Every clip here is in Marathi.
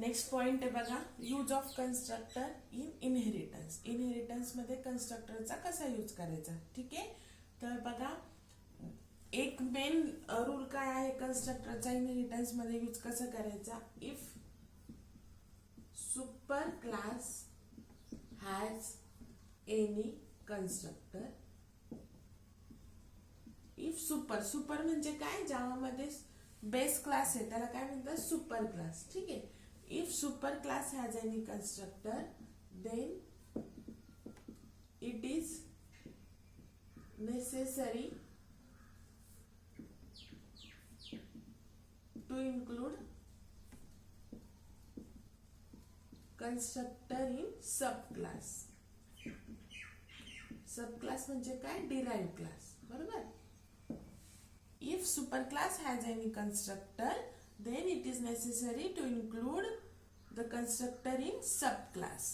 नेक्स्ट पॉइंट आहे बघा, use of constructor in inheritance. Inheritance मध्ये कन्स्ट्रक्टरचा कसा यूज करायचा. ठीक आहे, तर बघा एक मेन रूल काय आहे कन्स्ट्रक्टरचा इनहेरिटन्स मध्ये यूज कसा करायचा. If super class has any constructor. If super म्हणजे काय, ज्यामध्ये बेस क्लास आहे त्याला काय म्हणतात सुपर क्लास. ठीक आहे, if super class has any constructor then it is necessary to include constructor in sub class. Sub class म्हणजे काय, डिराइव्ह क्लास. बरोबर. If superclass has any constructor, then it is necessary to include the constructor in subclass.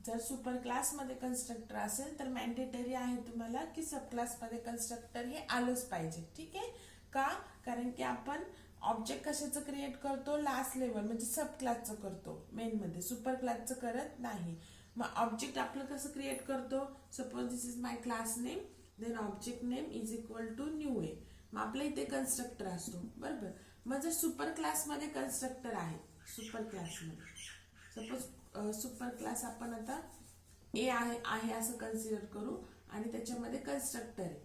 जर सुपर क्लास मध्ये कन्स्ट्रक्टर असेल तर मॅन्डेटरी आहे तुम्हाला की सब क्लास मध्ये कन्स्ट्रक्टर हे आलंच पाहिजे. ठीक आहे, का, कारण की आपण ऑब्जेक्ट कशाचं क्रिएट करतो, लास्ट लेवल म्हणजे सब क्लासचं करतो, मेन मध्ये सुपर क्लासचं करत नाही. मग ऑब्जेक्ट आपलं कसं क्रिएट करतो, suppose this is my class name, then object name is equal to new A. मग आपल्या इथे कन्स्ट्रक्टर असतो. बरोबर. मग जर सुपर क्लास मध्ये कन्स्ट्रक्टर आहे, सुपर क्लास मध्ये सपोज सुपर क्लास आपण आता ए आहे असं कन्सिडर करू आणि त्याच्यामध्ये कन्स्ट्रक्टर आहे.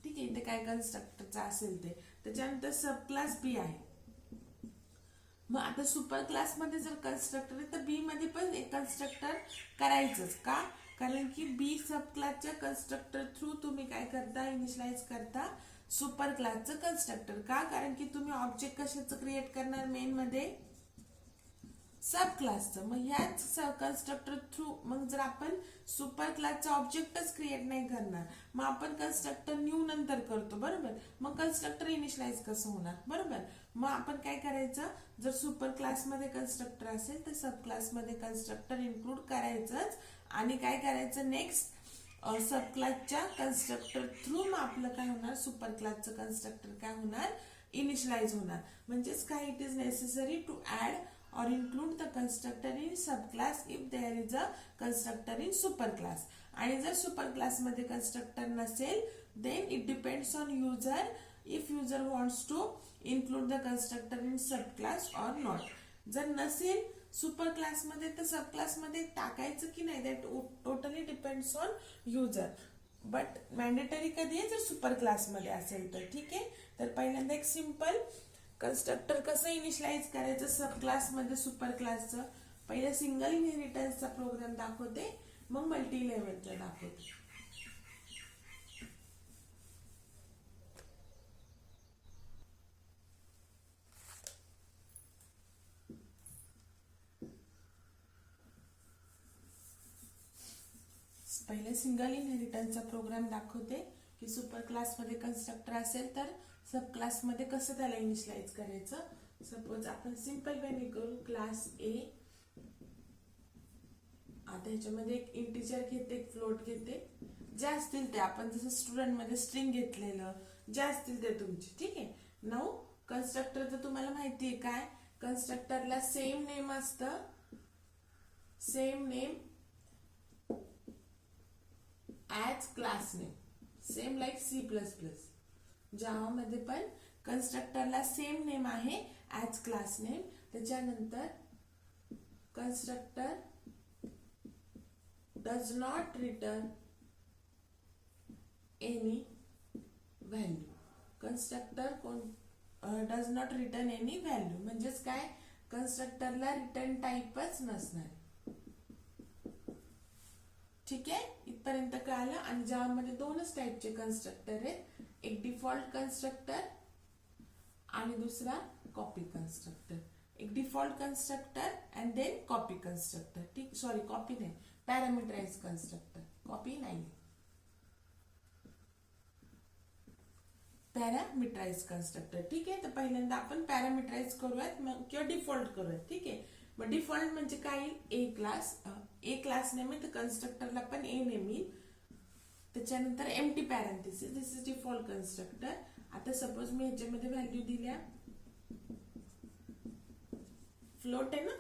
ठीक आहे, इथे काय कन्स्ट्रक्टरचा असेल ते. त्याच्यानंतर सब क्लास बी आहे. मग आता सुपर क्लास मध्ये जर कन्स्ट्रक्टर आहे तर बी मध्ये पण एक कन्स्ट्रक्टर करायचंच. का, कारण की बी सब क्लासच्या कन्स्ट्रक्टर थ्रू तुम्ही काय करता, इनिशियलाइज करता सुपर क्लासचं कन्स्ट्रक्टर. का, कारण की तुम्ही ऑब्जेक्ट कशाचं क्रिएट करणार, मेन मध्ये सब क्लासचं. मग ह्याच कन्स्ट्रक्टर थ्रू, मग जर आपण सुपर क्लासचा ऑब्जेक्टच क्रिएट नाही करणार, मग आपण कन्स्ट्रक्टर न्यू नंतर करतो. बरोबर. मग कन्स्ट्रक्टर इनिशियलाइज कसं होणार. बरोबर. मग आपण काय करायचं, जर सुपर क्लासमध्ये कन्स्ट्रक्टर असेल तर सब क्लासमध्ये कन्स्ट्रक्टर इन्क्लूड करायचंच. आणि काय करायचं नेक्स्ट, सब क्लासच्या कन्स्ट्रक्टर थ्रू मग आपलं काय होणार, सुपर क्लासचं कन्स्ट्रक्टर काय होणार, इनिशियलाइज होणार. म्हणजेच काय, it is necessary to add or include the constructor in subclass if there is a constructor in superclass. आणि जर सुपर क्लास मध्ये कन्स्ट्रक्टर नसेल then it depends on user if user wants to include the constructor in subclass or not. जर नसेल सुपर क्लास मध्ये तर सब क्लास मध्ये टाकायचं की नाही, that totally depends on user. But mandatory कधी आहे, जर सुपर क्लास मध्ये असेल तर. ठीक आहे, तर पहिल्यांदा एक सिंपल कन्स्ट्रक्टर कसं इनिशियलाइज करायचं सब क्लास मध्ये सुपर क्लासचं. पहिलं सिंगल इनहेरिटन्सचा प्रोग्राम दाखवते, मग मल्टी लेव्हलचा दाखवते. पहिले सिंगल इनहेरिटन्सचा प्रोग्राम दाखवते की सुपर क्लास मध्ये कन्स्ट्रक्टर असेल तर सब क्लास मध्ये कसं त्याला इनिशियलाइज करायचं. सपोज आपण सिंपल वेने करू, क्लास ए. आता ह्याच्यामध्ये एक इंटिजर घेते, एक फ्लोट घेते, जे असतील ते आपण जसं स्टुडंट मध्ये स्ट्रिंग घेतलेलं जे असतील ते तुमचे. ठीक आहे. नाऊ कन्स्ट्रक्टर तर तुम्हाला माहिती आहे काय, कन्स्ट्रक्टरला सेम नेम असतं, same name as class name, same like C++. जावा मध्ये पण कन्स्ट्रक्टरला सेम नेम आहे ऍज क्लास नेम. त्याच्यानंतर constructor does not return any value. Constructor does not return any value म्हणजेच काय, कन्स्ट्रक्टरला रिटर्न टाईपच नसणार. ठीक आहे, इथपर्यंत कळालं. आणि जावामध्ये दोनच टाईपचे कन्स्ट्रक्टर आहेत, एक डिफॉल्ट कन्स्ट्रक्टर आणि दुसरा कॉपी कन्स्ट्रक्टर. एक default constructor and then copy constructor. ठीक, सॉरी कॉपी नाही, पॅरामीटराइज कन्स्ट्रक्टर, कॉपी नाही, पॅरामीटराइज कन्स्ट्रक्टर. ठीक आहे, तर पहिल्यांदा आपण पॅरामीटराइज करूयात किंवा डिफॉल्ट करूयात. ठीक आहे, मग डिफॉल्ट म्हणजे काय, ए क्लास नेम आहे तर कन्स्ट्रक्टरला पण ए नेम येईल. त्याच्यानंतर empty parenthesis, this is default constructor. आता सपोज मी ह्याच्यामध्ये व्हॅल्यू दिल्या, फ्लोट आहे ना,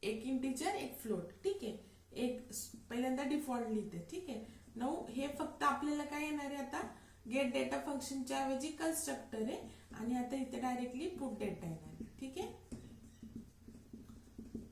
एक इंटिजर एक फ्लोट, ठीक आहे, एक पहिल्यांदा डिफॉल्ट लिहिते, ठीक आहे. नाऊ हे फक्त आपल्याला काय येणार आहे आता, गेट डेटा फंक्शनच्या ऐवजी कन्स्ट्रक्टर आहे आणि आता इथे डायरेक्टली पुट डेटा येणार आहे, ठीक आहे.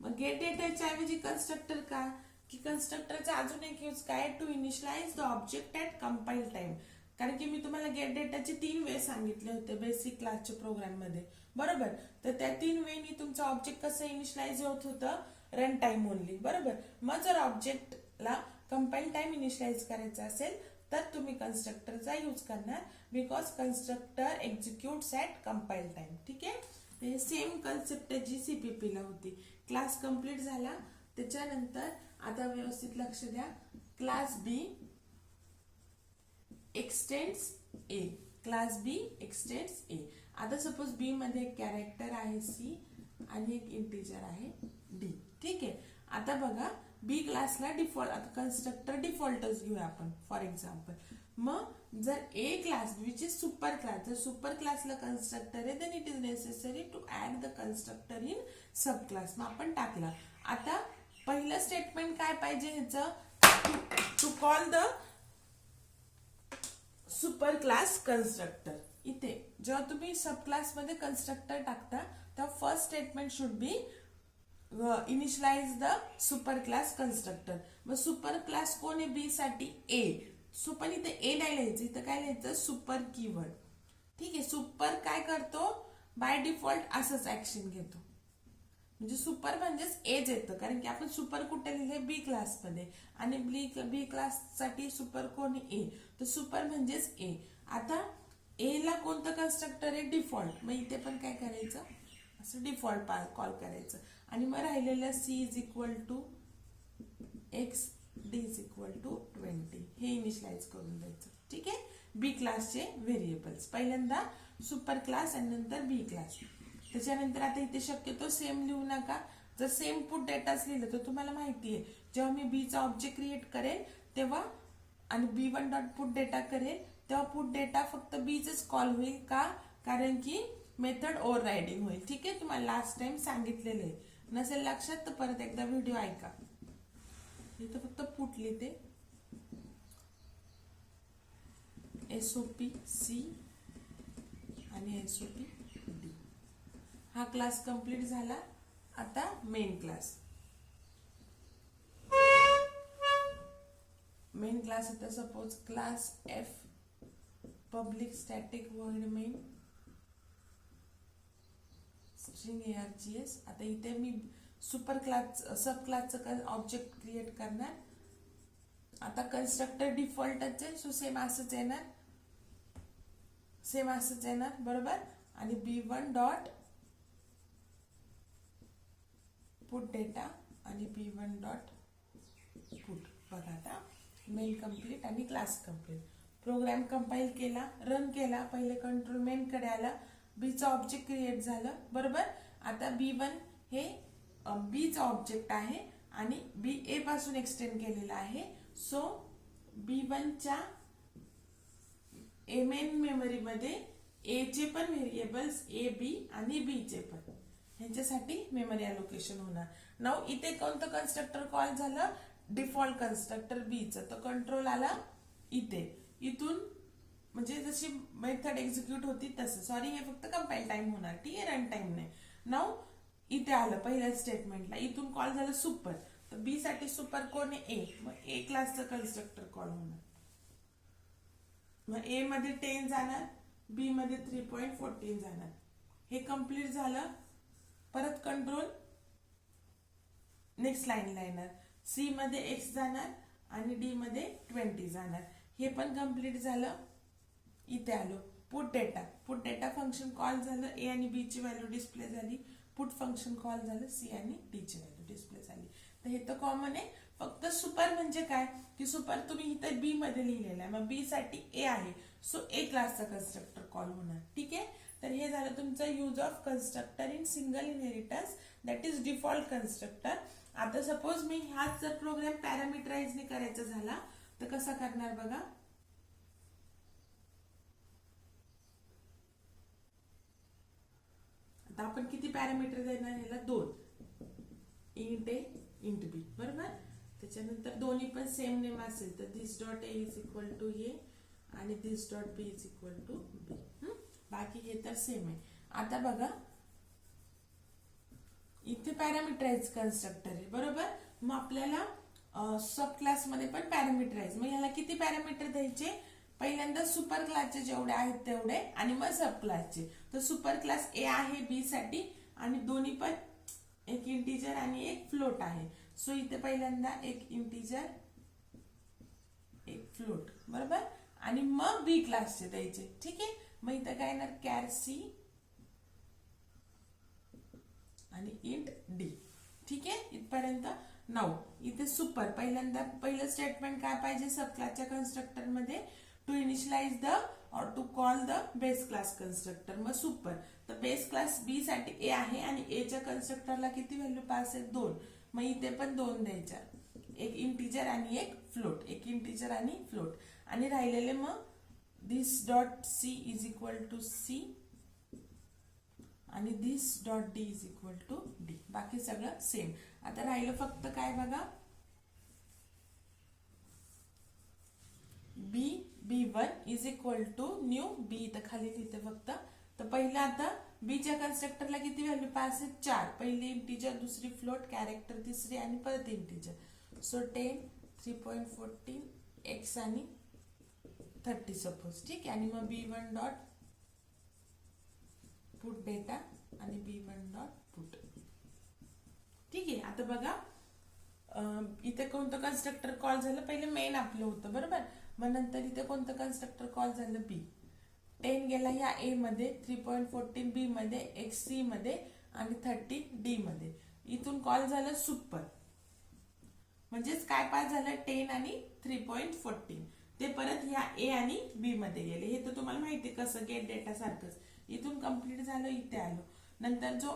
मग गेट डेटाच्या ऐवजी कन्स्ट्रक्टर का, की कन्स्ट्रक्टरचा अजून एक यूज काय, to initialise the object at compile time. कारण की मी तुम्हाला गेट डेटाचे 3 वे सांगितले होते बेसिक क्लासच्या प्रोग्राम मध्ये, बरोबर. तर त्या 3 वेनी तुमचं ऑब्जेक्ट कसं इनिशियलाइज होत होतं, रन टाइम ओनली, बरोबर. मग जर ऑब्जेक्टला कंपाइल टाइम इनिशियलाइज करायचा असेल तर तुम्ही कन्स्ट्रक्टरचा यूज करणार, because constructor executes at compile time, ठीक आहे. सेम कन्सेप्ट जी CPP ला होती. क्लास कंप्लीट झाला, त्याच्यानंतर आता व्यवस्थित लक्ष द्या, क्लास बी एक्सटेंड्स ए, क्लास बी एक्सटेंड्स ए. आता सपोज बी मध्ये एक कॅरेक्टर आहे C आणि एक इंटिजर आहे D, ठीक आहे. आता बघा बी क्लासला डिफॉल्ट, आता कन्स्ट्रक्टर डिफॉल्टच घेऊया आपण फॉर एक्झाम्पल. मग जर A class which is super class, जर सुपर क्लासला कन्स्ट्रक्टर आहे then it is necessary to add the constructor in sub class. मग आपण टाकला. आता पहिलं स्टेटमेंट काय पाहिजे ह्याचं, to call the super class constructor. इथे जेव्हा तुम्ही सब क्लास मध्ये कन्स्ट्रक्टर टाकता तेव्हा first statement should be initialise the super class constructor. मग सुपर क्लास कोण आहे बी साठी, ए. सुपर इथे ए नाही लिहायचं, इथं काय लिहायचं, सुपर कीवर्ड, ठीक आहे. सुपर काय करतो, बाय डिफॉल्ट असंच ऍक्शन घेतो, म्हणजे सुपर म्हणजेच एज येतं. कारण की आपण सुपर कुठे लिहिले, बी क्लास मध्ये, आणि बी क्लास साठी सुपर कोण आहे, ए. तर सुपर म्हणजेच ए. आता ए ला कोणतं कन्स्ट्रक्टर आहे, डिफॉल्ट. मग इथे पण काय करायचं, असं डिफॉल्ट कॉल करायचं. आणि मग राहिलेलं C is equal to x, D is equal to 20 हे इनिशियलाइज करून द्यायचं, ठीक आहे. बी क्लासचे व्हेरिएबल्स, पहिल्यांदा सुपर क्लास आणि नंतर बी क्लास. त्याच्यानंतर आता इथे शक्यतो सेम लिहू नका. जर सेम पुट डेटाच लिहिलं तर तुम्हाला माहिती आहे जेव्हा मी बी चा ऑब्जेक्ट क्रिएट करेल तेव्हा आणि B1 डॉट पुट डेटा करेल तेव्हा पुट डेटा फक्त बीच कॉल होईल का, कारण की मेथड ओव्हररायडिंग होईल, ठीक आहे. तुम्हाला लास्ट टाइम सांगितलेलं आहे, नसेल लक्षात तर परत एकदा व्हिडिओ ऐका. इथं फक्त पुट लिहिते, SOP C आणि SOP D. हा क्लास कंप्लीट झाला. आता मेन क्लास, मेन क्लास आता suppose class F public static word main string ARGS. आता इथे मी सुपर क्लास सब क्लासचं ऑब्जेक्ट क्रिएट करणार. आता कन्स्ट्रक्टर डिफॉल्टच आहे, सो सेम असंच येणार, सेम असंच येणार, बरोबर. आणि B1 डॉट पुट डेटा आणि B1 डॉट पुट. बघा आता मेन कंप्लीट आणि क्लास कंप्लीट. प्रोग्राम कंपाइल केला, रन केला, पहिले कंट्रोल मेन कडे आला, बीचा ऑब्जेक्ट क्रिएट झालं, बरोबर. आता B1 हे बीचा ऑब्जेक्ट आहे आणि बी ए पासून एक्सटेंड केलेला आहे, सो B1 च्या मेन मेमरी मध्ये ए चे पण व्हेरिएबल्स ए बी आणि बी चे पण, ह्याच्यासाठी मेमरी अलोकेशन होणार. नाउ इथे कोणतं कन्स्ट्रक्टर कॉल झालं, डिफॉल्ट कन्स्ट्रक्टर बीचं, तर कंट्रोल आला इथे, इथून म्हणजे जशी मेथड एक्झिक्यूट होती तसं. सॉरी हे फक्त कंपाइल टाइम होणार, ठीक आहे, रन टाइम नाही. नाउ इथे आलं पहिल्या स्टेटमेंटला, इथून कॉल झालं सुपर, तर बी साठी सुपर कोण आहे, ए. मग ए क्लासचं कन्स्ट्रक्टर कॉल होणार. मग ए मध्ये 10 जाणार, बी मध्ये 3.14 जाणार. हे कंप्लीट झालं. परत कंट्रोल नेक्स्ट लाईनला येणार, सी मध्ये एक्स जाणार आणि डी मध्ये 20 जाणार. हे पण कंप्लीट झालं. इथे आलो put data, put data function call झालं, ए आणि बी ची व्हॅल्यू डिस्प्ले झाली. पुट फंक्शन कॉल झालं, सी आणि डी ची व्हॅल्यू डिस्प्ले झाली. तर हे तर कॉमन आहे. फक्त सुपर म्हणजे काय की सुपर तुम्ही इथे बी मध्ये लिहिलेलं आहे, मग बी साठी ए आहे, सो ए क्लासचा कन्स्ट्रक्टर कॉल होणार, ठीक आहे. तर हे झालं तुमचं use of constructor in single inheritance, that is default constructor. आता सपोज मी हाच जर प्रोग्राम पॅरामीटराइजने करायचा झाला तर कसा करणार बघा. आता आपण किती पॅरामीटर देणार याला 2 इंट ए इंट बी बरोबर. त्याच्यानंतर दोन्ही पण सेम नेम असेल तर this dot A is equal to A आणि this dot B is equal to B. बाकी हे तर सेम आहे. आता बघा इथे पॅरामीटराइज कन्स्ट्रक्टर आहे बरोबर. मग आपल्याला सब क्लास मध्ये पण पॅरामीटराइज, मग ह्याला किती पॅरामीटर द्यायचे, पहिल्यांदा सुपर क्लासचे जेवढे आहेत तेवढे आणि मग सब क्लासचे. तर सुपर क्लास ए आहे बी साठी आणि दोन्ही पण एक इंटिजर आणि एक फ्लोट आहे. सो इथे पहिल्यांदा एक इंटिजर एक फ्लोट बरोबर आणि मग बी क्लासचे द्यायचे. ठीक आहे. मग इथं काय येणार कॅर सी आणि इंट डी. ठीक आहे इथपर्यंत. नाऊ इथे सुपर पहिल्यांदा पहिलं स्टेटमेंट काय पाहिजे सब क्लासच्या कन्स्ट्रक्टर मध्ये, to initialise the or to call the base class constructor. मग सुपर तर बेस क्लास बी साठी ए आहे आणि ए च्या कन्स्ट्रक्टरला किती व्हॅल्यू पास आहे 2. मग इथे पण 2 द्यायच्या, एक इंटिजर आणि एक फ्लोट, एक इंटिजर आणि फ्लोट. आणि राहिलेले मग this dot C is equal to C आणि this dot D is equal to D. बाकी सगळं सेम. आता राहिलं फक्त काय बघा B B one is equal to new B. इथं खाली लिहिते फक्त. तर पहिला आता बी च्या कन्स्ट्रक्टरला किती व्हॅल्यू पास आहे 4. पहिली इंटिजर दुसरी फ्लोट कॅरेक्टर तिसरी आणि परत इंटिजर. सो 10 3.14 एक्स आणि 30 सपोज. ठीक आहे. आणि मग बी1 डॉट पुट डेटा आणि बी1 डॉट पुट. ठीक आहे. आता बघा इथे कोणतं कन्स्ट्रक्टर कॉल झालं, पहिले मेन आपलं होतं बरोबर. मग नंतर इथे कोणतं कन्स्ट्रक्टर कॉल झालं बी. 10 गेला या ए मध्ये, 3.14 बी मध्ये, एक्स सी मध्ये आणि 30 डी मध्ये. इथून कॉल झालं सुपर म्हणजेच काय पास झालं 10 आणि 3.14. ते परत ह्या ए आणि बी मध्ये गेले. हे तर तुम्हाला माहिती कसं गेट डेटा सारखंच. इथून कंप्लीट झालं इथे आलो. नंतर जो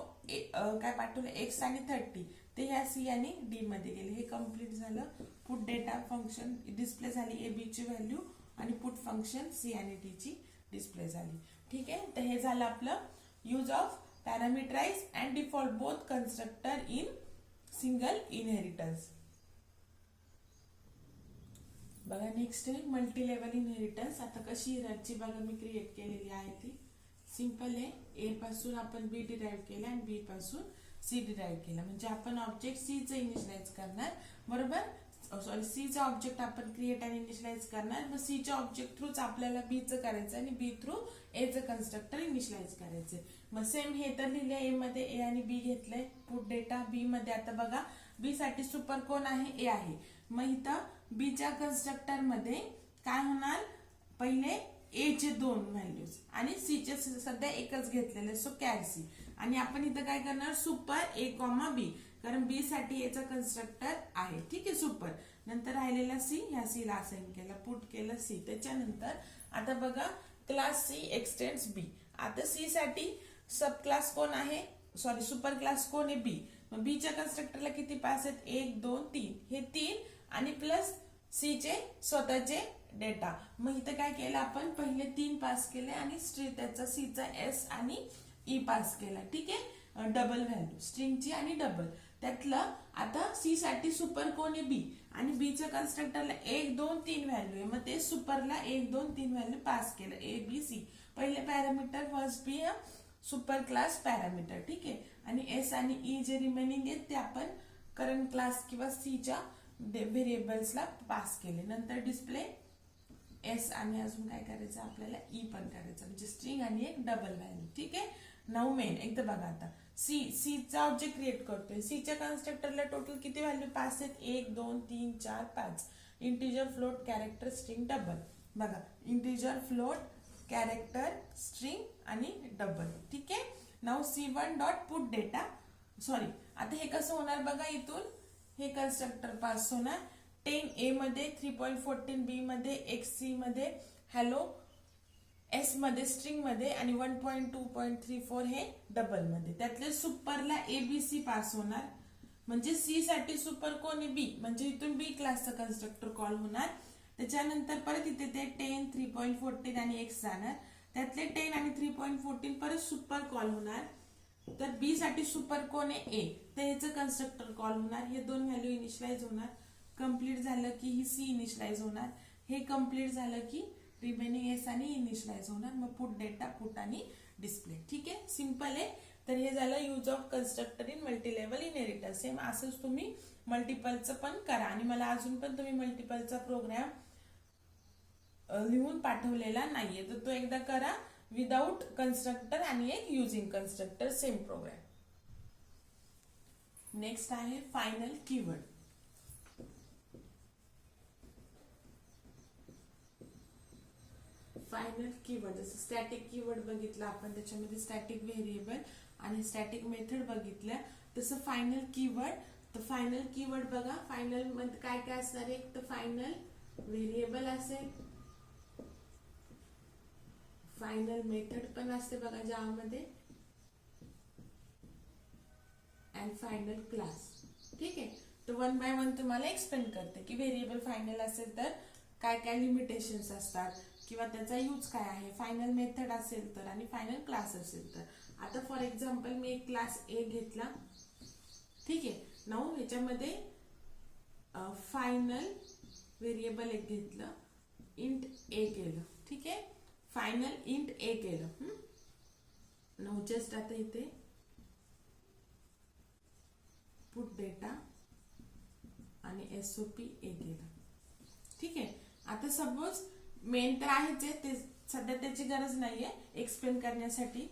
काय पाठवलं एक्स आणि 30 ते ह्या सी आणि डी मध्ये गेले. हे कंप्लीट झालं. पुट डेटा फंक्शन डिस्प्ले झाली ए बी ची व्हॅल्यू आणि पुट फंक्शन सी आणि डी ची डिस्प्ले झाली. ठीक आहे. तर हे झालं आपलं use of parameterise and default both constructor in single inheritance. बघा नेक्स्ट आहे मल्टी लेवल इनहेरिटन्स. आता कशी हिरार्ची बघा मी क्रिएट केलेली आहे ती सिंपल आहे. ए पासून आपण बी डिराइव्ह केला आणि बी पासून सी डिराइव्ह केला. म्हणजे आपण ऑब्जेक्ट सी चं इनिशियलाइज करणार बरोबर. सॉरी सी चा ऑब्जेक्ट आपण क्रिएट आणि इनिशियलाइज करणार. मग सी च्या ऑब्जेक्ट थ्रूच आपल्याला बी चं करायचं आणि बी थ्रू ए चं कन्स्ट्रक्टर इनिशियलाइज करायचं. मग सेम हे तर लिहिले ए मध्ये ए आणि बी घेतलंय. पुट डेटा बी मध्ये. आता बघा बी साठी सुपर कोण आहे ए आहे. मग इथं बी च्या कन्स्ट्रक्टर मध्ये काय होणार पहिले ए चे 2 व्हॅल्यूज आणि सी चे सध्या एकच घेतलेले सो कॅर सी. आणि आपण इथं काय करणार सुपर ए कॉमा बी कारण बी साठी एचा कन्स्ट्रक्टर आहे. ठीक आहे सुपर. नंतर राहिलेला सी ह्या सी ला असाइन केला पुट केलं सी. त्याच्यानंतर आता बघा क्लास सी एक्सटेंड्स बी. आता सी साठी सब क्लास कोण आहे सॉरी सुपर क्लास कोण आहे बी. मग बी च्या कन्स्ट्रक्टरला किती पास आहेत 1 2 3 हे 3 आणि प्लस सी चे स्वतःचे डेटा. मग इथं काय केलं आपण पहिले 3 पास केले आणि स्ट्रिंग त्याचा सी चा एस आणि ई पास केला. ठीक आहे. डबल व्हॅल्यू स्ट्रिंगची आणि डबल त्यातलं. आता सी साठी सुपर कोण आहे बी आणि बी च्या कन्स्ट्रक्टरला 1 2 3 व्हॅल्यू आहे. मग ते सुपरला 1 2 3 व्हॅल्यू पास केलं ए बी सी. पहिले parameter first be super class parameter. ठीक आहे. आणि एस आणि ई जे रिमेनिंग आहेत ते आपण करंट क्लास किंवा सी च्या व्हेरिएबल्सला पास केले. नंतर डिस्प्ले एस आणि अजून काय करायचं आपल्याला ई पण करायचं म्हणजे स्ट्रिंग आणि एक डबल व्हॅल्यू. ठीक आहे. नाऊ मेन एकदा बघा आता सी चा ऑब्जेक्ट क्रिएट करतोय. सी च्या कन्स्ट्रक्टरला टोटल किती व्हॅल्यू पास आहेत 1 2 3 4 5. Integer float character string double. बघा इंटिजर फ्लोट कॅरेक्टर स्ट्रिंग आणि डबल. ठीक आहे. Now C1 dot put data sorry आता हे कसं होणार बघा इथून हे कन्स्ट्रक्टर पास होणार 10 ए मध्ये 3.14 बी मध्ये एक्स सी मध्ये हॅलो एस मध्ये स्ट्रिंग मध्ये आणि 1.2.34 हे डबल मध्ये. त्यातले सुपरला एबीसी पास होणार म्हणजे सी साठी सुपर कोण आहे बी म्हणजे इथून बी क्लासचा कन्स्ट्रक्टर कॉल होणार. त्याच्यानंतर परत इथे ते 10 3.14 आणि एक्स जाणार. त्यातले 10 आणि 3.14 परत सुपर कॉल होणार. तर बी साठी सुपर कोण आहे ए, तर ह्याचं कन्स्ट्रक्टर कॉल होणार, हे दोन व्हॅल्यू इनिशियलाइज होणार, कम्प्लीट झालं की ही सी इनिशियलाइज होणार, हे कम्प्लीट झालं की रिमेनिंग एस आणि इनिशियलाइज होणार, मग पुट डेटा पुट आणि डिस्प्ले. ठीक आहे, सिंपल आहे. तर हे झालं use of constructor in multilevel inheritance. Same असंच तुम्ही मल्टिपलचं पण करा, आणि मला अजून पण तुम्ही मल्टिपलचा प्रोग्राम लिहून पाठवलेला नाहीये, तर तो एकदा करा विदाउट कन्स्ट्रक्टर आणि एक using constructor, same programme. Next आहे फायनल कीवर्ड. फायनल कीवर्ड जसं स्टॅटिक कीवर्ड बघितला आपण, त्याच्यामध्ये स्टॅटिक व्हेरिएबल आणि स्टॅटिक मेथड बघितल्या, तसं फायनल कीवर्ड. तर फायनल कीवर्ड बघा, फायनल मध्ये काय काय असणार आहे, एक तर फायनल व्हेरिएबल असेल, फायनल मेथड पण असते बघा जावामध्ये, अँड फायनल क्लास. ठीक आहे, तर वन बाय वन तुम्हाला एक्सप्लेन करते की व्हेरिएबल फायनल असेल तर काय काय लिमिटेशन्स असतात किंवा त्याचा यूज काय आहे, फायनल मेथड असेल तर, आणि फायनल क्लास असेल तर. आता फॉर एक्झाम्पल मी एक क्लास ए घेतला. ठीक आहे, नाऊ ह्याच्यामध्ये फायनल व्हेरिएबल एक घेतलं, इंट ए केलं. ठीक आहे, फायनल इंट ए केलं. नाऊ जस्ट आता इथे पुट डेटा आणि एसओपी ए केलं. ठीक आहे, आता सपोज मेन तर आहेच आहे, ते सध्या त्याची गरज नाहीये एक्सप्लेन करण्यासाठी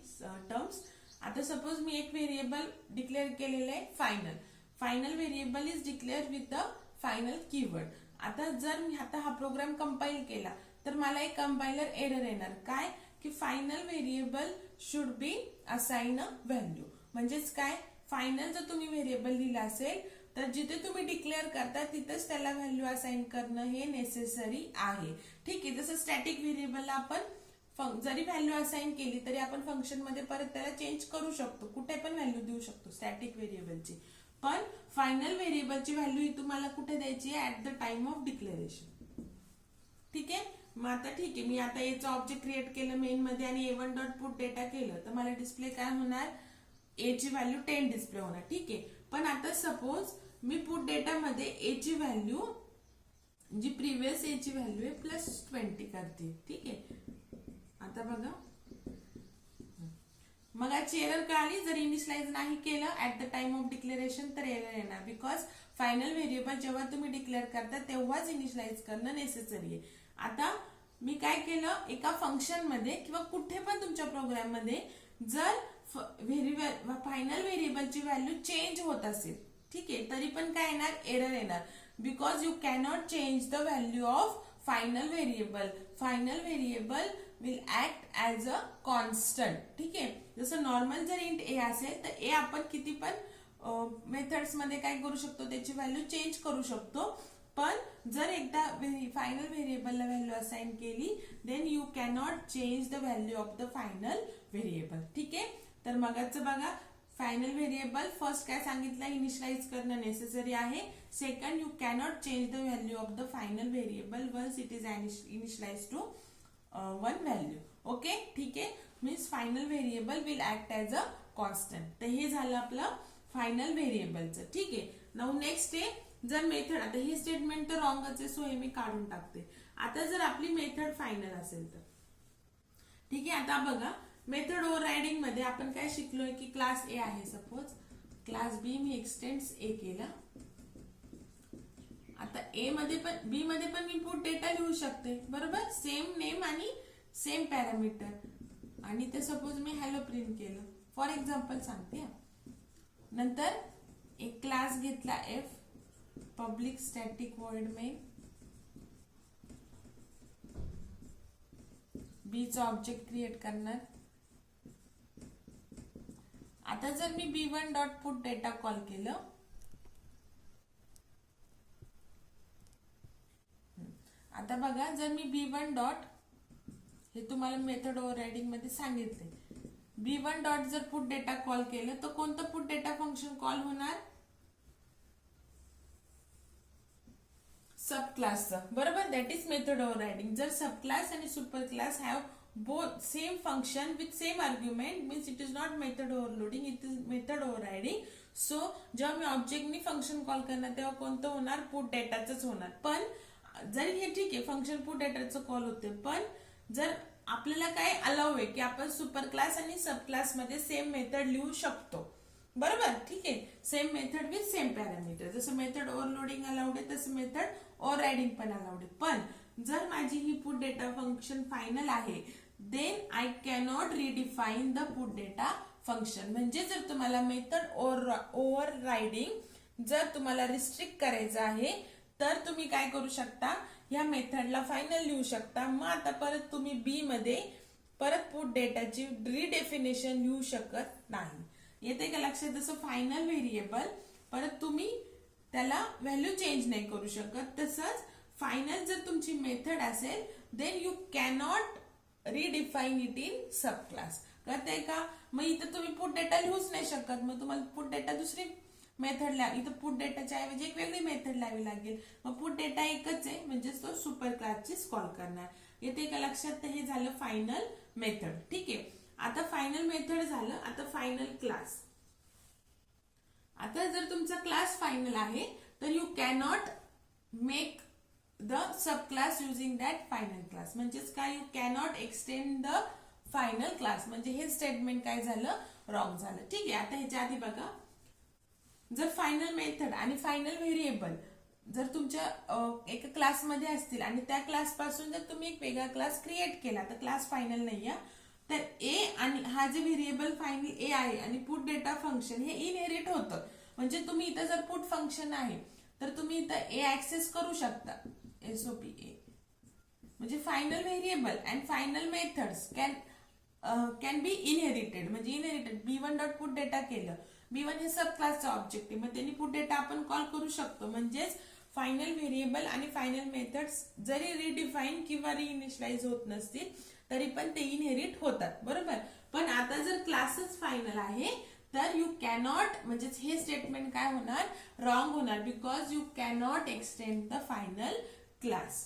टर्म्स. आता सपोज मी एक व्हेरिएबल डिक्लेअर केलेलं आहे final. Final variable is declare with the final keyword. आता जर मी आता हा प्रोग्राम कंपाईल केला तर मला एक कंपायलर एरर येणार, काय की final variable should be assign a value. म्हणजेच काय, फायनल जर तुम्ही व्हेरिएबल लिहिलं असेल तर जिथे तुम्ही डिक्लेअर करता तिथेच त्याला व्हॅल्यू असाइन करणं हे नेसेसरी आहे. ठीक आहे, जसं स्टॅटिक व्हेरिएबलला आपण जरी व्हॅल्यू असाइन केली तरी आपण फंक्शन मध्ये परत त्याला चेंज करू शकतो, कुठे पण व्हॅल्यू देऊ शकतो स्टॅटिक व्हेरिएबलची. पण फायनल व्हेरिएबलची व्हॅल्यू ही तुम्हाला कुठे द्यायची आहे, at the time of declaration. ठीक आहे, मग आता ठीक आहे, मी आता एचं ऑब्जेक्ट क्रिएट केलं मेन मध्ये आणि A1 डॉट पुट डेटा केलं, तर मला डिस्प्ले काय होणार, ए ची व्हॅल्यू 10 डिस्प्ले होणार. ठीक आहे, पण आता सपोज मी पुट डेटा मध्ये ए ची व्हॅल्यू जी प्रिव्हियस ए ची व्हॅल्यू आहे +20 करते. ठीक आहे, आता बघा मग याची एरर कळाली, जर इनिशियलाइज नाही केलं at the time of declaration तर एरर येणार, बिकॉज फायनल व्हेरिएबल जेव्हा तुम्ही डिक्लेअर करता तेव्हाच इनिशियलाइज करणं नेसेसरी आहे. आता मी काय केलं, एका फंक्शन मध्ये किंवा कुठे पण तुमच्या प्रोग्राम मध्ये जर फायनल व्हेरिएबलची व्हॅल्यू चेंज होत असेल, ठीक आहे, तरी पण काय येणार, एरर येणार, because you cannot change the value of final variable. Final variable will act as a constant. ठीक आहे, जसं नॉर्मल जर इंट ए असेल तर ए आपण किती पण मेथड्स मध्ये काय करू शकतो, त्याची व्हॅल्यू चेंज करू शकतो. पण जर एकदा फायनल व्हेरिएबलला व्हॅल्यू असाइन केली then you cannot change the value of the final variable. ठीक आहे, तर मगाचं बघा, फायनल व्हेरिएबल फर्स्ट काय सांगितलं, इनिशियलाइज करणं नेसेसरी आहे. Second, you cannot change the value of the final variable once it is initialise to one value. Okay, ठीक आहे, means final variable will act as a constant. तर हे झालं आपलं फायनल व्हेरिएबलचं. ठीक आहे, नाऊ नेक्स्ट आहे जर मेथड. आता हे स्टेटमेंट तर रॉंगच आहे, सो हे मी काढून टाकते. आता जर आपली मेथड फायनल असेल तर ठीक आहे. आता बघा, मेथड ओव्हररायडिंग मध्ये आपण काय शिकलोय की क्लास ए आहे, सपोज क्लास बी मी एक्सटेंड्स ए केला. आता ए मध्ये पण बी मध्ये पण मी पुट डेटा लिहू शकते, बरोबर, सेम नेम आणि सेम पॅरामीटर, आणि ते सपोज मी हॅलो प्रिंट केलं फॉर एक्झाम्पल सांगते. नंतर एक क्लास घेतला F, public static void main, B चा ऑब्जेक्ट क्रिएट करणार. आता जर मी b1 dot put data call केलं, आता बघा, जर मी b1 डॉट, हे तुम्हाला मेथड ओव्हररायडिंग मध्ये सांगितले, b1 डॉट जर पुट डेटा कॉल केलं तर कोणतं पुट डेटा फंक्शन कॉल होणार, सब क्लासचं, बरोबर, दॅट इज मेथड ओव्हररायडिंग. जर सब क्लास आणि super class have both same function with same argument means it is not method overloading, it is method overriding. So जेव्हा मी ऑब्जेक्टनी फंक्शन कॉल करणार तेव्हा कोणतं होणार, पुट डेटाच होणार. पण जर हे ठीक आहे फंक्शन पुट डेटाचं कॉल होते, पण जर आपल्याला काय अलाउ आहे की आपण सुपर क्लास आणि सब क्लास मध्ये सेम मेथड लिहू शकतो, बरोबर, ठीक आहे, same method with same parameter. जसं मेथड ओव्हरलोडिंग अलाउड आहे तसं मेथड ओव्हररायडिंग पण अलाउड आहे. पण जर माझी ही पुट डेटा फंक्शन फायनल आहे then I cannot redefine the put data function. म्हणजे जर तुम्हाला मेथड ओव्हररायडिंग जर तुम्हाला रिस्ट्रिक्ट करायचं आहे तर तुम्ही काय करू शकता, या मेथडला फायनल लिहू शकता. मग आता परत तुम्ही बी मध्ये परत पुट डेटाची रिडेफिनेशन लिहू शकत नाही. येते का लक्षात? जसं फायनल व्हेरिएबल परत तुम्ही त्याला व्हॅल्यू चेंज नाही करू शकत, तसंच फायनल जर तुमची मेथड असेल then you cannot redefine it in sub class. कळतंय का? मग इथं तुम्ही पुट डेटा लिहूच नाही शकत, मग तुम्हाला पुट डेटा दुसरी मेथड इथं पुट डेटाच्या ऐवजी एक वेगळी मेथड लावी लागेल. मग पुट डेटा एकच आहे म्हणजेच तो सुपर क्लासचीच कॉल करणार. येते का लक्षात? तर हे झालं फायनल मेथड. ठीक आहे, आता फायनल मेथड झालं. आता फायनल क्लास. आता जर तुमचा क्लास फायनल आहे तर you cannot make the sub class using that final class. म्हणजेच काय, you cannot extend the final class. म्हणजे हे स्टेटमेंट काय झालं, रॉंग झालं. ठीक आहे, आता ह्याच्या आधी बघा, जर फायनल मेथड आणि फायनल व्हेरिएबल जर तुमच्या एका क्लासमध्ये असतील आणि त्या क्लास पासून जर तुम्ही एक वेगळा क्लास क्रिएट केला तर क्लास फायनल नाहीये. तर ए आणि हा जे व्हेरिएबल फायनल ए आहे आणि पुट डेटा फंक्शन हे इनहेरिट होतं. म्हणजे तुम्ही इथं जर पुट फंक्शन आहे तर तुम्ही इथं ए ऍक्सेस करू शकता, एसओपी ए. म्हणजे final variable and final methods can be inherited. म्हणजे inherited B one dot put data केलं, बी1 हे सब क्लासचा ऑब्जेक्ट आहे, मग त्यांनी पुट डेटा आपण कॉल करू शकतो. म्हणजेच फायनल व्हेरिएबल आणि फायनल मेथड्स जरी रिडिफाईन किंवा रिइनिशियलाइज होत नसतील तरी पण ते इनहेरिट होतात, बरोबर. पण आता जर क्लासच फायनल आहे तर यू कॅनॉट, म्हणजेच हे स्टेटमेंट काय होणार, रॉंग होणार. Because you cannot extend the final class.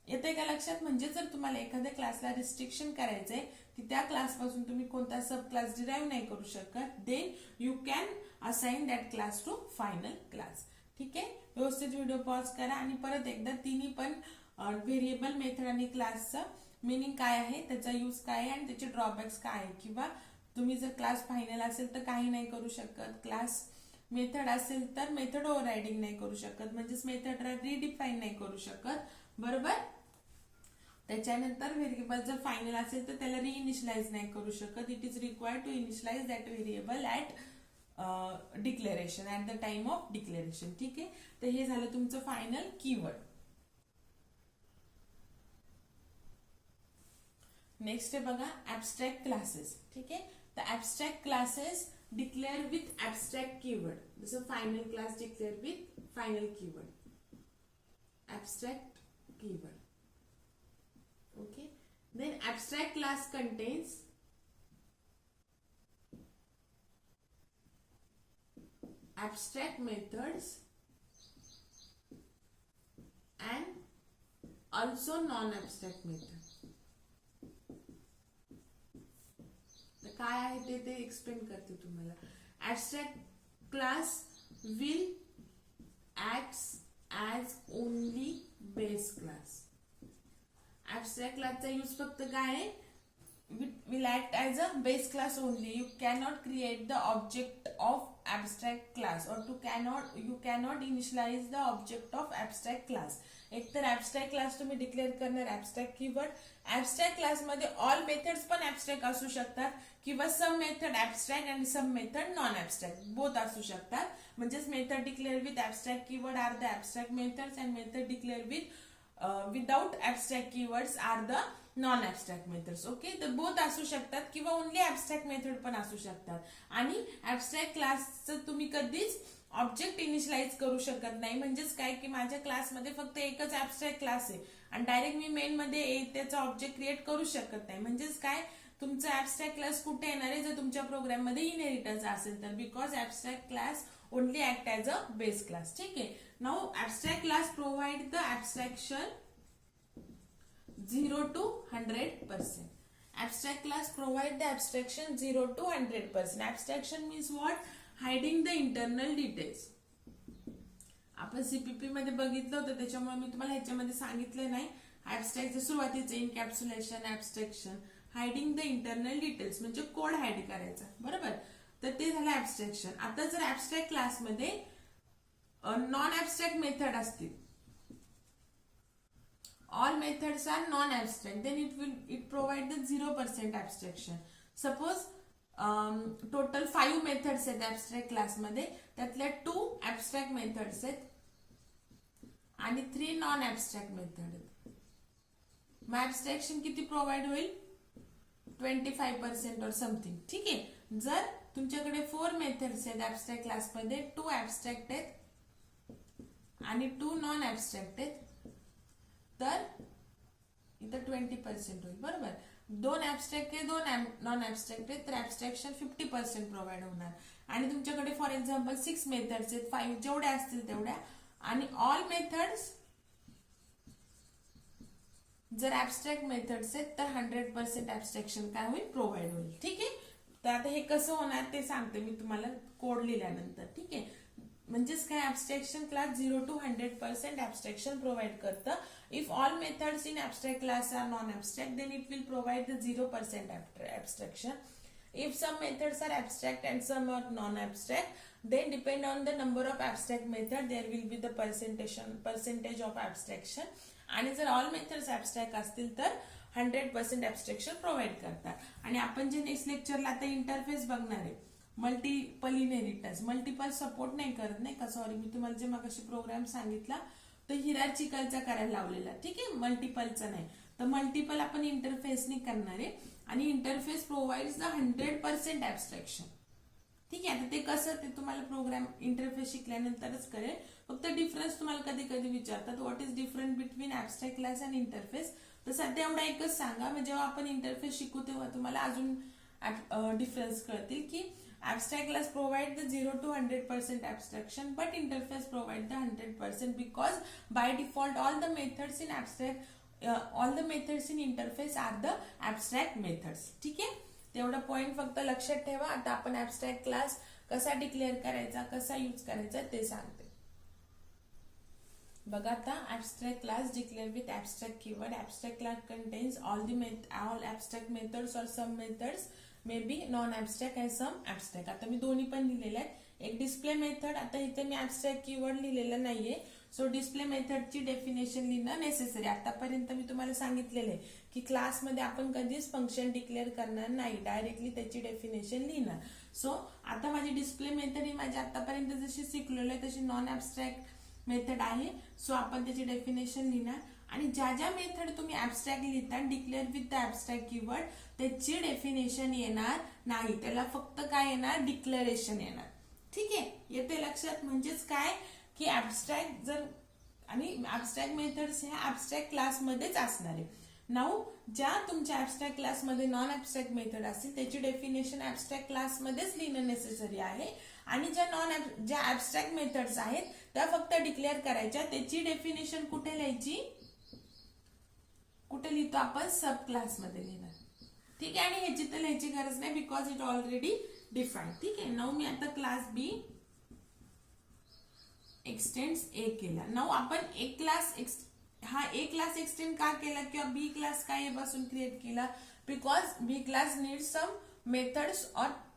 येते का लक्षात? म्हणजे जर तुम्हाला एखाद्या क्लासला रिस्ट्रिक्शन करायचंय की त्या क्लास पासून तुम्ही कोणता सब क्लास डिराईव्ह नाही करू शकत, then you can assign that class to final class. ठीक आहे, व्यवस्थित व्हिडिओ पॉज करा आणि परत एकदा तिन्ही पण व्हेरिएबल, मेथड आणि क्लासचं मिनिंग काय आहे, त्याचा यूज काय आहे आणि त्याचे ड्रॉबॅक्स काय आहे. किंवा तुम्ही जर क्लास फायनल असेल तर काही नाही करू शकत, क्लास मेथड असेल तर मेथड ओव्हररायडिंग नाही करू शकत, म्हणजेच मेथड रिडिफाईन नाही करू शकत, बरोबर. त्याच्यानंतर व्हेरिएबल जर फायनल असेल तर त्याला रिइनिशियलाइज नाही करू शकत. It is required to initialise that variable at declaration, at the time of declaration. ठीक आहे, तर हे झालं तुमचं फायनल कीवर्ड. नेक्स्ट आहे बघा ऍबस्ट्रॅक्ट क्लासेस. ठीक आहे, तर abstract classes declare with abstract keyword. जसं final class declare with final keyword, abstract keyword. Okay, then abstract class contains abstract methods and also non-abstract methods. तर काय आहे ते एक्सप्लेन करते तुम्हाला. abstract class will acts as only base class. Abstract class चा यूज फक्त काय आहे, will act as a base class only. You cannot create the object of abstract class or you cannot initialize the object of abstract class. एक तर abstract class तुम्ही डिक्लेअर करणार abstract कीवर्ड. abstract class मध्ये ऑल मेथड्स पण abstract असू शकतात किंवा सम मेथड abstract आणि some method non abstract both असू शकतात. म्हणजेच method declare with abstract keyword are the abstract methods and method declared with without abstract keywords are the non-abstract methods. Okay, तर बोथ असू शकतात किंवा ओनली abstract मेथड पण असू शकतात. आणि abstract क्लासचं तुम्ही कधीच ऑब्जेक्ट इनिशियलाइज करू शकत नाही. म्हणजेच काय की माझ्या क्लासमध्ये फक्त एकच abstract क्लास आहे आणि डायरेक्ट मी मेन मध्ये त्याचा ऑब्जेक्ट क्रिएट करू शकत नाही. म्हणजेच काय, तुमचा abstract क्लास कुठे येणार आहे, जर तुमच्या प्रोग्राम मध्ये इनहेरिटन्स असेल तर. Because abstract class only act as a base class. ठीक आहे, now abstract class provide the abstraction 0 to 100%. abstract class provide the abstraction 0 to 100%. Abstraction means what? Hiding the internal details. आपण सीपीपी मध्ये बघितलं होतं, त्याच्यामुळे मी तुम्हाला ह्याच्यामध्ये सांगितलं नाही. ऍबस्ट्रॅक्टचं सुरुवातीचं इनकॅप्सुलेशन, ऍबस्ट्रॅक्शन, हायडिंग द इंटरनल डिटेल्स म्हणजे कोड हाईड करायचा, बरोबर. तर ते झालं ऍबस्ट्रॅक्शन. आता जर ऍबस्ट्रॅक्ट क्लासमध्ये नॉन ऍबस्ट्रॅक्ट मेथड असतील, all methods are non-abstract, then it provide the 0% abstraction. Suppose total 5 methods आहेत abstract class मध्ये, त्यातल्या 2 abstract methods आहेत आणि 3 non-abstract method आहेत. मग abstraction किती प्रोव्हाइड होईल? 25% or something. ठीक आहे. जर तुमच्याकडे 4 मेथड्स आहेत abstract class मध्ये, 2 abstract आहेत आणि 2 non-abstract आहेत, तर इथं 20% होईल, बरोबर. 2 ऍबस्ट्रॅक्ट आहे, 2 नॉन ऍबस्ट्रॅक्ट आहे, तर ऍबस्ट्रॅक्शन 50% प्रोव्हाइड होणार. आणि तुमच्याकडे फॉर एक्झाम्पल 6 मेथड्स आहेत, 5 जेवढ्या असतील तेवढ्या, आणि ऑल मेथड्स जर ऍबस्ट्रॅक्ट मेथड्स आहेत तर 100% ऍबस्ट्रॅक्शन काय होईल? प्रोव्हाइड होईल. ठीक आहे. तर आता हे कसं होणार ते सांगते मी तुम्हाला कोड लिहिल्यानंतर. ठीक आहे. म्हणजेच काय, ऍबस्ट्रॅक्शन क्लास 0 to 100% ऍबस्ट्रॅक्शन प्रोव्हाइड करतं. If all methods in abstract class are non-abstract, then it will provide the 0% abstraction. If some methods are abstract and some are non-abstract, then depend on the number of abstract method, there will be the percentage of abstraction. आणि जर all methods abstract असतील तर 100% abstraction provide करतात. आणि आपण जे नेक्स्ट लेक्चरला आता इंटरफेस बघणार आहे, मल्टिपल इनहेरिटन्स, मल्टिपल सपोर्ट नाही करत, नाही का, सॉरी, मी तुम्हाला जे मगाशी प्रोग्राम सांगितला तो हिरार्चिकलचा करायला लावलेला. ठीक आहे. मल्टिपलचा नाही. तर मल्टिपल आपण इंटरफेसने करणार आहे आणि इंटरफेस प्रोव्हाइड्स द 100% ऍबस्ट्रॅक्शन. ठीक आहे. आता ते कसं ते तुम्हाला प्रोग्राम इंटरफेस शिकल्यानंतरच कळेल. फक्त डिफरन्स तुम्हाला कधी कधी विचारतात, what is different between abstract class and interface. तर सध्या एवढा एकच सांगा, म्हणजे जेव्हा आपण इंटरफेस शिकू तेव्हा तुम्हाला अजून डिफरन्स कळतील की abstract class provide the 0 to 100% abstraction, but interface provide the 100% because by default all the methods in abstract, all the methods in interface are the abstract methods. ठीक आहे. तेवढा पॉइंट फक्त लक्षात ठेवा. आता आपण abstract class कसा डिक्लेअर करायचा, कसा यूज करायचा ते सांगते. बघा आता, abstract class declared with abstract keyword. Abstract class contains all abstract methods or some methods may be non abstract and some abstract. आता मी दोन्ही पण लिहिलेले आहेत. एक डिस्प्ले मेथड, आता इथे मी ऍबस्ट्रॅक्ट कीवर्ड लिहिलेलं नाहीये, सो डिस्प्ले मेथडची डेफिनेशन लिहिणं नेसेसरी. आतापर्यंत मी तुम्हाला सांगितलेलं आहे की क्लासमध्ये आपण कधीच फंक्शन डिक्लेअर करणार नाही, डायरेक्टली त्याची डेफिनेशन लिहिणार. सो आता माझी डिस्प्ले मेथड ही माझी आतापर्यंत जशी शिकलेलो आहे तशी नॉन ऍबस्ट्रॅक्ट मेथड आहे. सो आपण त्याची डेफिनेशन लिहिणार. आणि ज्या ज्या मेथड तुम्ही ऍबस्ट्रॅक्ट लिहिता declare with the abstract keyword, त्याची डेफिनेशन येणार नाही, त्याला फक्त काय येणार? डिक्लेरेशन येणार. ठीक आहे. येते लक्षात. म्हणजेच काय की ऍबस्ट्रॅक्ट जर आणि ऍबस्ट्रॅक्ट मेथड्स ह्या ऍबस्ट्रॅक्ट क्लासमध्येच असणार आहे. नाऊ ज्या तुमच्या ऍबस्ट्रॅक्ट क्लासमध्ये नॉन ऍबस्ट्रॅक्ट मेथड असतील त्याची डेफिनेशन ऍबस्ट्रॅक्ट क्लासमध्येच लिहिणं नेसेसरी आहे. आणि ज्या ऍबस्ट्रॅक्ट मेथड्स आहेत त्या फक्त डिक्लेअर करायच्या, त्याची डेफिनेशन कुठे लिहायची? कुठे लिहितो आपण? सब क्लास मध्ये लिहिणार. ठीक आहे. आणि ह्याची तर लिहायची गरज नाही बिकॉज इट ऑलरेडी डिफाईन. ठीक आहे. नाऊ मी आता क्लास बी एक्सटेंड्स ए केला. नाऊ आपण एक क्लास ए क्लास एक्सटेंड का केला किंवा बी क्लास का ए पासून क्रिएट केला? Because B class need some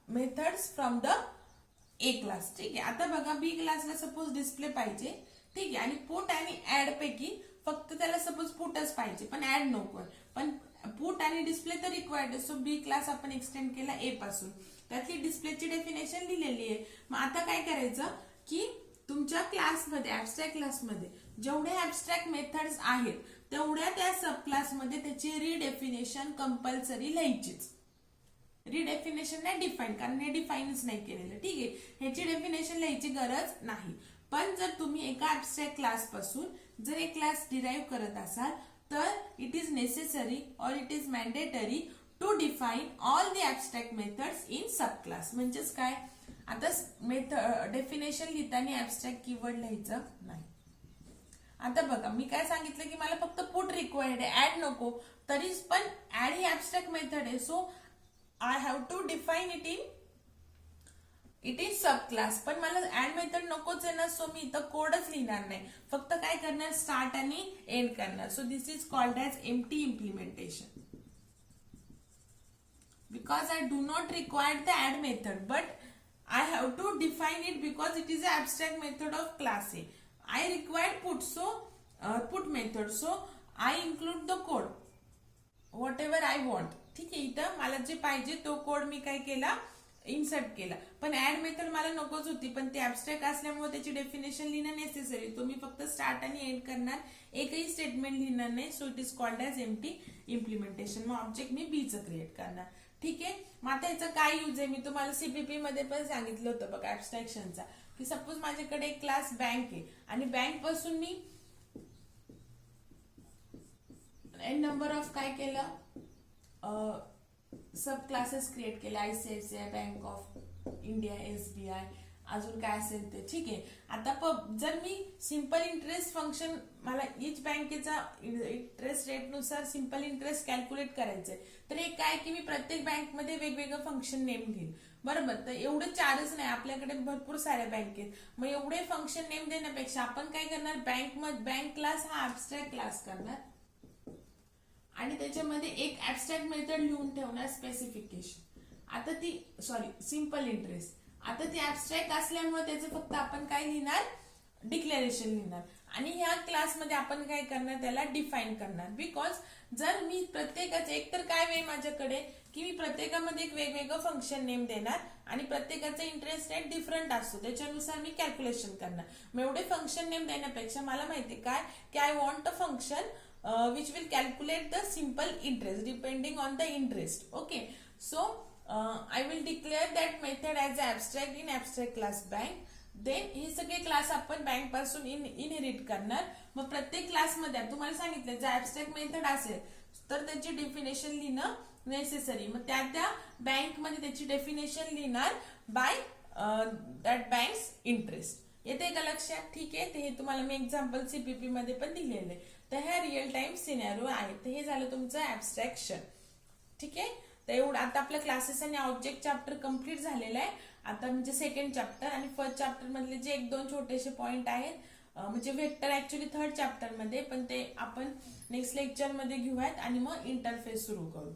methods from the A class. ठीक आहे. आता बघा, बी क्लासला सपोज डिस्प्ले पाहिजे. ठीक आहे. आणि पुट आणि ऍड पैकी फक्त त्याला सपोज पुटच पाहिजे पण ऍड नको, पण पुट आणि डिस्प्ले तर रिक्वायर्ड. सो बी क्लास आपण एक्सटेंड केला ए पासून, त्यातली डिस्प्लेची डेफिनेशन लिहिलेली आहे. मग आता काय करायचं की तुमच्या क्लासमध्ये ऍबस्ट्रॅक्ट क्लासमध्ये जेवढे ऍबस्ट्रॅक्ट मेथड्स आहेत तेवढ्या त्या सब क्लासमध्ये त्याची रिडेफिनेशन कंपल्सरी लिहायचीच. रिडेफिनेशन नाही डिफाईन, कारण हे डिफाईनच नाही केलेलं. ठीक आहे. ह्याची डेफिनेशन लिहायची गरज नाही. पण जर तुम्ही एका ऍबस्ट्रॅक्ट क्लास पासून जर एक क्लास डिराईव्ह करत असाल तर it is necessary or it is mandatory to define all the abstract methods in sub class. म्हणजेच काय, आता डेफिनेशन लिहिताना ऍबस्ट्रॅक्ट कीवर्ड लिहायचं नाही. आता बघा मी काय सांगितलं की मला फक्त पुट रिक्वायर्ड आहे, ऍड नको. तरी पण ऍड ही ऍबस्ट्रॅक्ट मेथड आहे, so I have to define it is sub class. पण मला ऍड मेथड नकोच आहे ना, सो मी इथं कोडच लिहिणार नाही, फक्त काय करणार स्टार्ट आणि एंड करणार. So this is called as empty implementation. Because I do not require the add method, but I have to define it because it is an abstract method of class A. I require put, so put method, so I include the code whatever I want. ठीक आहे, इथं मला जे पाहिजे तो कोड मी काय केला इन्सर्ट केला. पण ऍड मेथड मला नकोच होती, पण ते ऍबस्ट्रॅक्ट असल्यामुळे त्याची डेफिनेशन लिहिणं नेसेसरी. तो मी फक्त स्टार्ट आणि एंड करणार, एकही स्टेटमेंट लिहिणार नाही. So it is called as empty implementation. मग ऑब्जेक्ट मी बीचं क्रिएट करणार. ठीक आहे, मग आता याचा काय यूज आहे मी तुम्हाला सीपीपी मध्ये पण सांगितलं होतं बघा ऍबस्ट्रॅक्शनचा, की सपोज माझ्याकडे एक क्लास बँक आहे आणि बँक पासून मी एन नंबर ऑफ काय केलं सब क्लासेस क्रिएट केले, ICICI bank of India, SBI, अजून काय असेल ते. ठीक आहे, आता जर मी सिंपल इंटरेस्ट फंक्शन, मला इच बँकेचा इंटरेस्ट रेट नुसार सिंपल इंटरेस्ट कॅल्क्युलेट करायचंय, तर एक काय की मी प्रत्येक बँकमध्ये वेगवेगळं फंक्शन नेम घेईन. बरोबर, तर एवढे चारच नाही, आपल्याकडे भरपूर साऱ्या बँकेत. मग एवढे फंक्शन नेम देण्यापेक्षा आपण काय करणार, बँक क्लास हा ऍबस्ट्रॅक्ट क्लास करणार आणि त्याच्यामध्ये एक ऍबस्ट्रॅक्ट मेथड लिहून ठेवणार स्पेसिफिकेशन. आता ती सिंपल इंटरेस्ट, आता ती ऍबस्ट्रॅक्ट असल्यामुळे त्याचं फक्त आपण काय लिहिणार डिक्लेरेशन लिहिणार. आणि ह्या क्लासमध्ये आपण काय करणार त्याला डिफाईन करणार. बिकॉज जर मी प्रत्येकाचं एक तर काय वे माझ्याकडे की मी प्रत्येकामध्ये एक वेगवेगळं फंक्शन नेम देणार आणि प्रत्येकाचा इंटरेस्ट रेट डिफरंट असतो, त्याच्यानुसार मी कॅल्क्युलेशन करणार. मग एवढे फंक्शन नेम देण्यापेक्षा मला माहिती काय की I want a function which will calculate the simple interest depending on the interest. Okay, so I will declare that method as abstract in abstract class bank. Then हे सगळे क्लास आपण बँक पासून इनहेरिट करणार. मग प्रत्येक क्लासमध्ये तुम्हाला सांगितलं जर ऍबस्ट्रॅक्ट मेथड असेल तर त्याची डेफिनेशन लिहिणं नेसेसरी. मग त्या बँक मध्ये त्याची डेफिनेशन लिहिणार बाय दॅट बँक्स इंटरेस्ट. येते का लक्षात? ठीक आहे, ते हे तुम्हाला मी एक्झाम्पल सीपीपी मध्ये पण दिलेलं आहे. तर ह्या रिअल टाइम सिनेरिओ आहे. तर हे झालं तुमचं ऍबस्ट्रॅक्शन. ठीक आहे, तर एवढं आता आपल्या क्लासेस आणि ऑब्जेक्ट चॅप्टर कम्प्लीट झालेलं आहे. आता म्हणजे सेकंड चॅप्टर आणि फर्स्ट चॅप्टर मधले जे एक दोन छोटेसे पॉइंट आहेत, म्हणजे वेक्टर ऍक्च्युली थर्ड चॅप्टर मध्ये, पण ते आपण नेक्स्ट लेक्चर मध्ये घेऊयात आणि मग इंटरफेस सुरू करू.